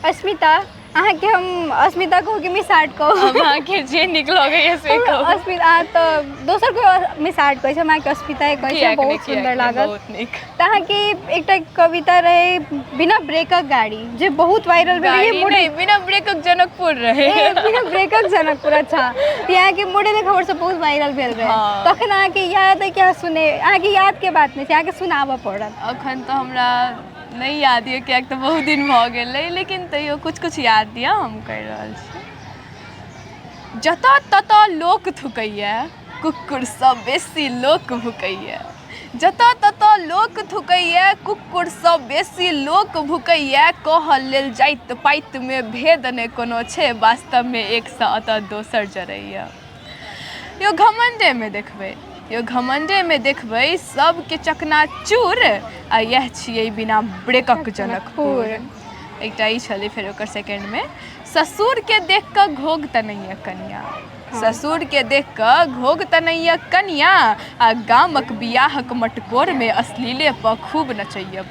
अस्मिता अहाँ के हम अस्मिता को कि मिसाट को अहाँ के जे नीक लगैए से कहू। अस्मिता तो दोसर को मिसाट कहै छै, हमरा के अस्मिता कहै छै, बहुत सुंदर लागल। बहुत नीक। अहाँ के एकटा कविता रहे बिना ब्रेकक गाड़ी जे बहुत वायरल भेलै, नहीं बिना ब्रेकक जनकपुर रहे। बिना ब्रेकक जनकपुर, अच्छा यहाँ के मॉडल खबर से बहुत वायरल भेल रहे। तखन अहाँ के याद है क्या सुने, अहाँ के याद के बात नहीं छै, अहाँ के सुनाबऽ पड़त। अखन तो हमरा नहीं याद है कियाक तो बहुत दिन भ गेलै, लेकिन तैयो कुछ कुछ याद दिया हम कहि रहल छी। जतऽ ततऽ लोक थुकैया, कुकुर सँ बेसी लोक भुकैया। जतऽ ततऽ लोक थुकैया, कुकुर सँ बेसी लोक भुकैया। कहल लेल जाइत पाइत में भेद नहि कोनो छै, वास्तव में एक सँ अतऽ दोसर जरैया। यो घमंडे में देखबै, यो घमंडे में देखबै सबके चकनाचूर, आ यह छियै बिना ब्रेकक जनकपुर। एकटा ई छलै। फेर ओकर सेकेंड में ससुर के देख कऽ घोग तनैया कनिया, ससुर के देख कऽ घोग तनैया कनिया, आ गामक बियाहक मटकोर में अश्लीले पर खूब नचैया